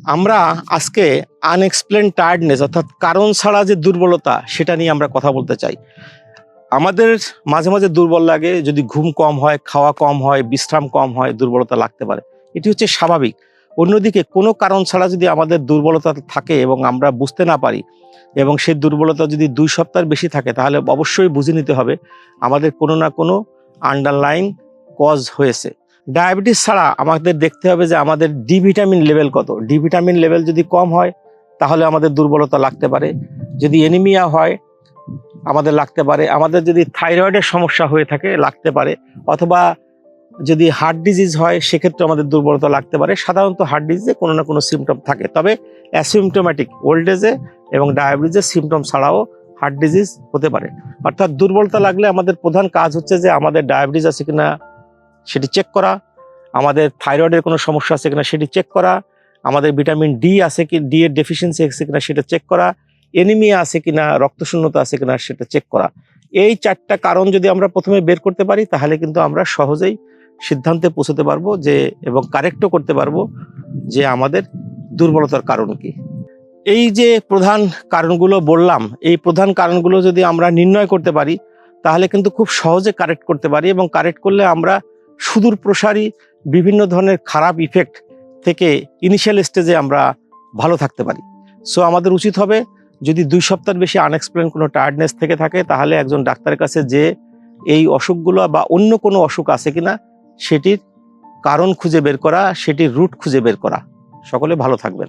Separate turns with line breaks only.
আমরা আজকে unexplained tiredness অর্থাৎ কারণ ছাড়া যে দুর্বলতা সেটা নিয়ে আমরা কথা বলতে চাই। আমাদের মাঝে মাঝে দুর্বল লাগে, যদি ঘুম কম হয়, খাওয়া কম হয়, বিশ্রাম কম হয়, দুর্বলতা লাগতে পারে। এটি হচ্ছে স্বাভাবিক। অন্যদিকে কোনো কারণ ছাড়া যদি আমাদের দুর্বলতা থাকে এবং আমরা বুঝতে না পারি এবং সেই দুর্বলতা যদি 2 সপ্তাহের বেশি থাকে, তাহলে অবশ্যই বুঝে নিতে হবে আমাদের কোনো না কোনো আন্ডারলাইন কজ হয়েছে। ডায়াবেটিস ছাড়া আমাদের দেখতে হবে যে আমাদের ডি ভিটামিন লেভেল কত। ডি ভিটামিন লেভেল যদি কম হয় তাহলে আমাদের দুর্বলতা লাগতে পারে। যদি অ্যানিমিয়া হয় আমাদের লাগতে পারে। আমাদের যদি থাইরয়েডের সমস্যা হয়ে থাকে লাগতে পারে, অথবা যদি হার্ট ডিজিজ হয় সেক্ষেত্রে আমাদের দুর্বলতা লাগতে পারে। সাধারণত হার্ট ডিজিজে কোনো না কোনো সিমটম থাকে, তবে অ্যাসিমটোম্যাটিক ওল্ড এজে এবং ডায়াবেটিসের সিমটম ছাড়াও হার্ট ডিজিজ হতে পারে। অর্থাৎ দুর্বলতা লাগলে আমাদের প্রধান কাজ হচ্ছে যে আমাদের ডায়াবেটিস আছে কিনা সেটি চেক করা, আমাদের থাইরয়েডের কোনো সমস্যা আছে কিনা সেটি চেক করা, আমাদের ভিটামিন ডি আছে কি, ডি এর ডেফিসিয়েন্সি আছে কিনা সেটা চেক করা, এনিমিয়া আছে কিনা, রক্তশূন্যতা আছে কিনা সেটা চেক করা। এই 4টা কারণ যদি আমরা প্রথমে বের করতে পারি তাহলে কিন্তু আমরা সহজেই সিদ্ধান্তে পৌঁছতে পারবো যে, এবং কারেক্টও করতে পারবো যে আমাদের দুর্বলতার কারণ কি। এই যে প্রধান কারণগুলো বললাম, এই প্রধান কারণগুলো যদি আমরা নির্ণয় করতে পারি তাহলে কিন্তু খুব সহজে কারেক্ট করতে পারি, এবং কারেক্ট করলে আমরা সুদূর প্রসারী বিভিন্ন ধরনের খারাপ ইফেক্ট থেকে ইনিশিয়াল স্টেজে আমরা ভালো থাকতে পারি। সো আমাদের উচিত হবে, যদি 2 সপ্তাহের বেশি আনএক্সপ্লেন কোনো টায়ার্ডনেস থেকে থাকে তাহলে একজন ডাক্তারের কাছে যে এই অসুখগুলো বা অন্য কোনো অসুখ আছে কিনা সেটির কারণ খুঁজে বের করা, সেটির রুট খুঁজে বের করা। সকলে ভালো থাকবেন।